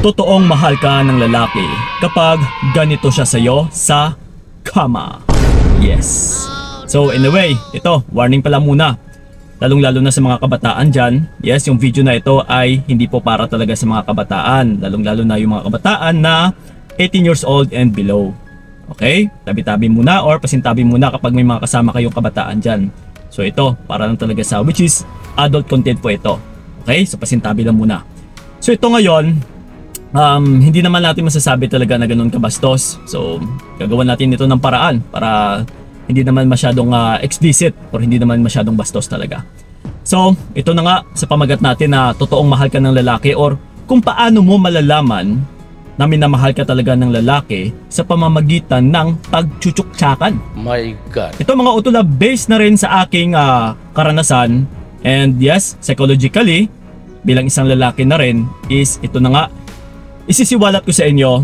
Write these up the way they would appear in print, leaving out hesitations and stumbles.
Totoong mahal ka ng lalaki kapag ganito siya sa'yo sa kama. Yes. So anyway, ito, warning pala muna. Lalong-lalo na sa mga kabataan dyan. Yes, yung video na ito ay hindi po para talaga sa mga kabataan. Lalong-lalo na yung mga kabataan na 18 years old and below. Okay? Tabi-tabi muna or pasintabi muna kapag may mga kasama kayong kabataan dyan. So ito, para lang talaga sa which is adult content po ito. Okay? So pasintabi lang muna. So ito ngayon, hindi naman natin masasabi talaga na ganun kabastos. So gagawin natin ito ng paraan para hindi naman masyadong explicit or hindi naman masyadong bastos talaga. So ito na nga sa pamagat natin na totoong mahal ka ng lalaki or kung paano mo malalaman na minamahal ka talaga ng lalaki sa pamamagitan ng pagchuchuktsakan. My God. Ito mga utol based na rin sa aking karanasan, and yes, psychologically bilang isang lalaki na rin is ito na nga, isisiwalat ko sa inyo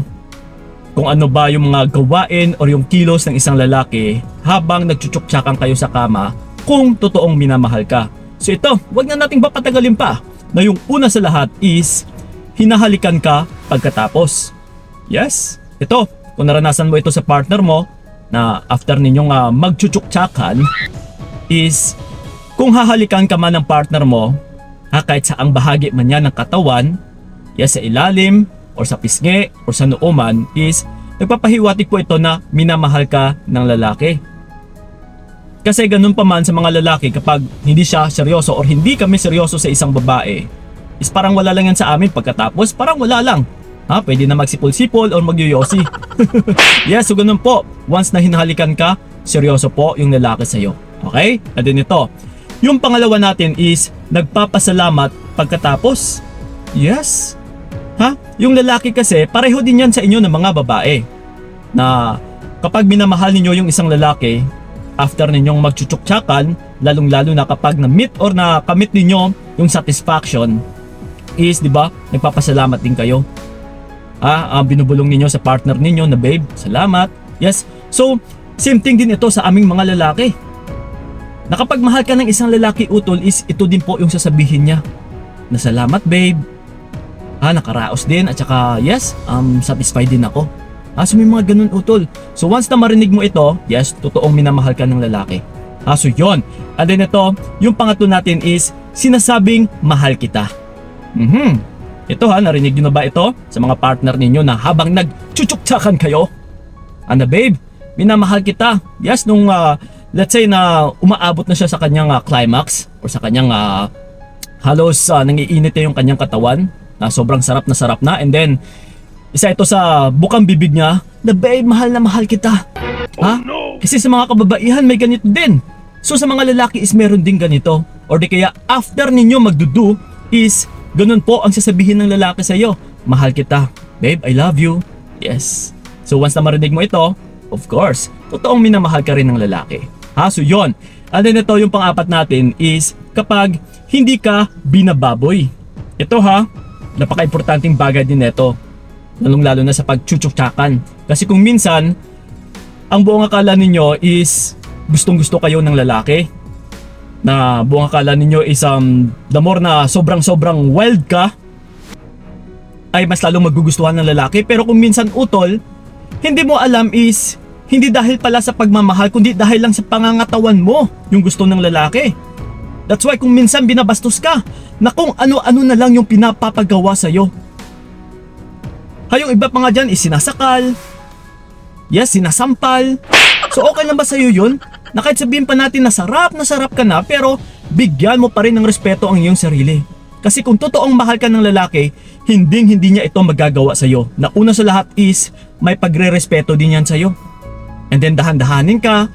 kung ano ba yung mga gawain or yung kilos ng isang lalaki habang nagchuchuktsakan kayo sa kama kung totoong minamahal ka. So ito, wag na nating papatagalin pa na yung una sa lahat is hinahalikan ka pagkatapos. Yes, ito, kung naranasan mo ito sa partner mo na after ninyong magchuchuktsakan is kung hahalikan ka man ng partner mo kahit saang bahagi man yan ng katawan, yes, sa ilalim or sa pisngi or sa noo man is nagpapahiwatig po ito na minamahal ka ng lalaki. Kasi ganun pa man sa mga lalaki kapag hindi siya seryoso or hindi kami seryoso sa isang babae is parang wala lang yan sa amin pagkatapos parang wala lang. Pwede na magsipol-sipol or magyoyosi. Yes, so ganun po. Once na hinahalikan ka, seryoso po yung lalaki sa'yo. Okay? And then ito. Yung pangalawa natin is nagpapasalamat pagkatapos. Yes. Yung lalaki kasi pareho din yan sa inyo ng mga babae na kapag minamahal ninyo yung isang lalaki after ninyong magchuchuktsakan, lalong-lalo na kapag na-meet or na-commit ninyo yung satisfaction is, di ba, nagpapasalamat din kayo. Binubulong ninyo sa partner ninyo na babe, salamat. Yes, so same thing din ito sa aming mga lalaki na kapag mahal ka ng isang lalaki utol is ito din po yung sasabihin niya na salamat babe. Nakaraos din at saka yes, satisfied din ako. So may mga ganun utol. So once na marinig mo ito, yes, totoong minamahal ka ng lalaki. So yun. And then ito, yung pangatlo natin is sinasabing mahal kita. Ito narinig nyo na ba ito sa mga partner ninyo na habang nagchuchuktsakan kayo? Babe, minamahal kita. Yes, nung let's say na umaabot na siya sa kanyang climax or sa kanyang halos nangiinit na yung kanyang katawan. Na sobrang sarap na and then isa ito sa bukang bibig niya na babe, mahal na mahal kita. No. Kasi sa mga kababaihan may ganito din. So sa mga lalaki is meron din ganito. Or di kaya after ninyo magdudu is ganun po ang sasabihin ng lalaki sa iyo. Mahal kita. Babe, I love you. Yes. So once na marinig mo ito, of course, totoong minamahal ka rin ng lalaki. So yun. And then ito yung pang-apat natin is kapag hindi ka binababoy. Ito napaka-importanting bagay din ito, lalong-lalo na sa pagchuchuktsakan. Kasi kung minsan, ang buong akala ninyo is gustong-gusto kayo ng lalaki, na buong akala ninyo is the more na sobrang wild ka, ay mas lalong magugustuhan ng lalaki. Pero kung minsan utol, hindi mo alam is hindi dahil pala sa pagmamahal, kundi dahil lang sa pangangatawan mo yung gusto ng lalaki. That's why kung minsan binabastos ka na kung ano-ano na lang yung pinapapagawa sa'yo. Yung iba pa nga dyan is sinasakal. Yes, sinasampal. So okay lang ba sa'yo yun? Na kahit sabihin pa natin na sarap ka na pero bigyan mo pa rin ng respeto ang iyong sarili. Kasi kung totoong mahal ka ng lalaki, hindi niya ito magagawa sa'yo. Na una sa lahat is may pagre-respeto din yan sa'yo. And then dahan-dahanin ka.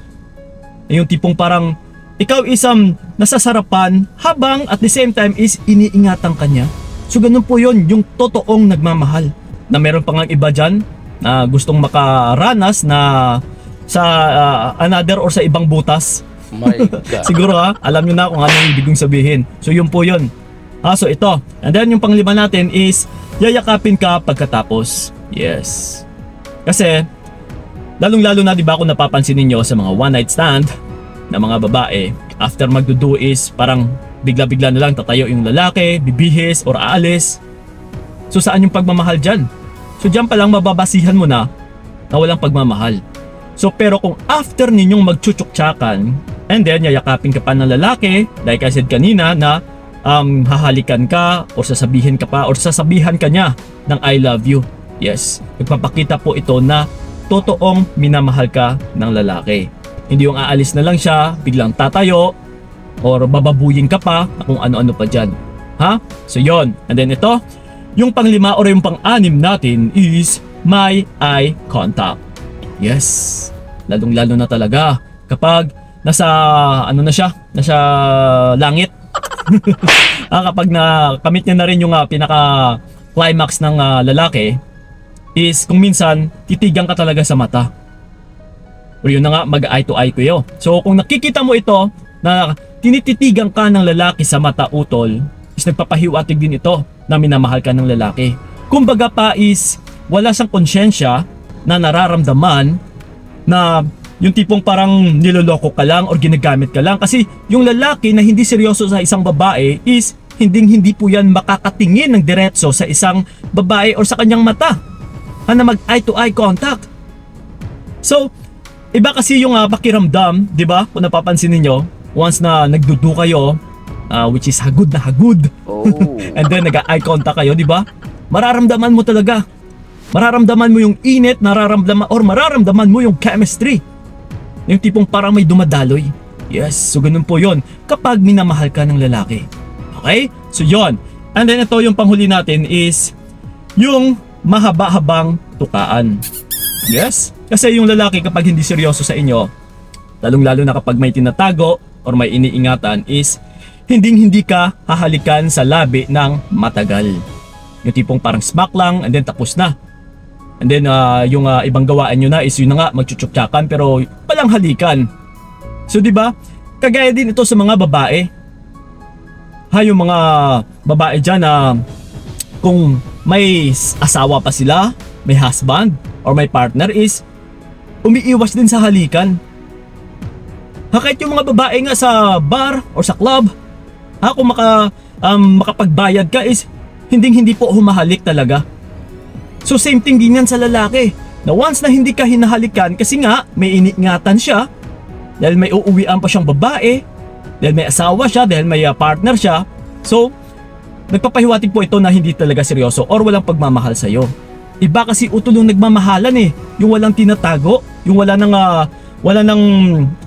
Yung tipong parang ikaw isang nasasarapan habang at the same time is iniingatan ka niya. So ganun po yun, yung totoong nagmamahal. Na meron pa nga iba dyan na gustong makaranas na sa another or sa ibang butas. My God. Siguro alam nyo na kung ano yung ibig kong sabihin. So yun po yun. So ito. And then yung panglima natin is yayakapin ka pagkatapos. Yes. Kasi lalong-lalo na, di ba, kung napapansin niyo sa mga one night stand na mga babae, after magdudu is parang bigla-bigla na lang tatayo yung lalaki, bibihis or aalis. So saan yung pagmamahal dyan? So dyan pa lang mababasihan mo na walang pagmamahal. So pero kung after ninyong magchuchuktsakan and then yayakapin ka pa ng lalaki, like I said kanina na hahalikan ka or sasabihin ka pa or sasabihan ka niya ng I love you. Yes, nagpapakita po ito na totoong minamahal ka ng lalaki. Hindi yung aalis na lang siya, biglang tatayo or bababuyin ka pa kung ano-ano pa dyan. Ha? So yon. And then ito, yung panglima or yung pang-anim natin is my eye contact. Yes, lalong-lalo na talaga kapag nasa ano na siya, nasa langit. Kapag nakamit niya na rin yung pinaka climax ng lalaki is kung minsan titigan ka talaga sa mata. O yun na nga, mag eye to eye kayo. So kung nakikita mo ito na tinititigan ka ng lalaki sa mata utol, is nagpapahiwatig din ito na minamahal ka ng lalaki. Kumbaga pa is wala siyang konsyensya na nararamdaman na yung tipong parang niloloko ka lang or ginagamit ka lang. Kasi yung lalaki na hindi seryoso sa isang babae is hindi po yan makakatingin ng diretso sa isang babae or sa kanyang mata na mag eye to eye contact. So iba kasi yung pakiramdam, di ba? Kung napapansin niyo, once na nagdudu kayo, which is hagod na hagod, and then nag-eye contact kayo, di ba? Mararamdaman mo talaga. Mararamdaman mo yung init, mararamdaman mo yung chemistry. Yung tipong parang may dumadaloy. Yes, so ganun po yon kapag minamahal ka ng lalaki. Okay? So yon. And then ito yung panghuli natin is yung mahaba-habang tukaan. Yes? Kasi yung lalaki kapag hindi seryoso sa inyo, lalong-lalo na kapag may tinatago or may iniingatan is hindi ka hahalikan sa labi ng matagal. Yung tipong parang smack lang and then tapos na. And then yung ibang gawaan nyo na is yun na nga, magchuchuktsakan pero walang halikan. So di ba? Kagaya din ito sa mga babae. Yung mga babae dyan na kung may asawa pa sila, may husband or may partner is umiiwas din sa halikan. Kahit yung mga babae nga sa bar or sa club, kung makapagbayad ka is hindi po humahalik talaga. So same thing din yan sa lalaki. Na once na hindi ka hinahalikan kasi nga may iniingatan siya, dahil may uuwian pa siyang babae, dahil may asawa siya, dahil may partner siya, so nagpapahiwatig po ito na hindi talaga seryoso or walang pagmamahal sa'yo. Iba kasi utulong nagmamahalan yung walang tinatago, yung wala nang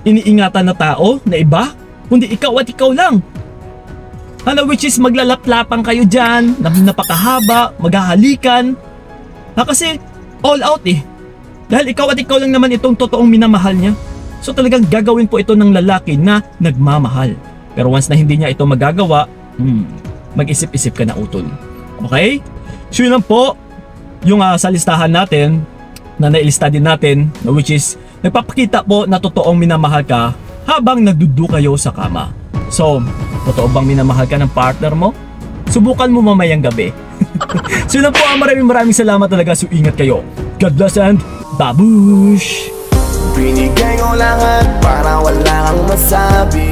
iniingatan na tao na iba, kundi ikaw at ikaw lang. Which is maglalaplapan kayo dyan, napakahaba, maghahalikan. Kasi all out dahil ikaw at ikaw lang naman itong totoong minamahal niya. So talagang gagawin po ito ng lalaki na nagmamahal. Pero once na hindi niya ito magagawa, mag-isip-isip ka na utol. Okay? So yun lang po yung sa listahan natin na nailista din natin, which is nagpapakita po na totoong minamahal ka habang nagdudu kayo sa kama. So, totoo bang minamahal ka ng partner mo? Subukan mo mamayang gabi. So yun lang po, maraming salamat talaga. So ingat kayo. God bless and babush! Binigay ko lahat para wala kang masabi,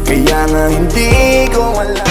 kaya nga hindi ko alam.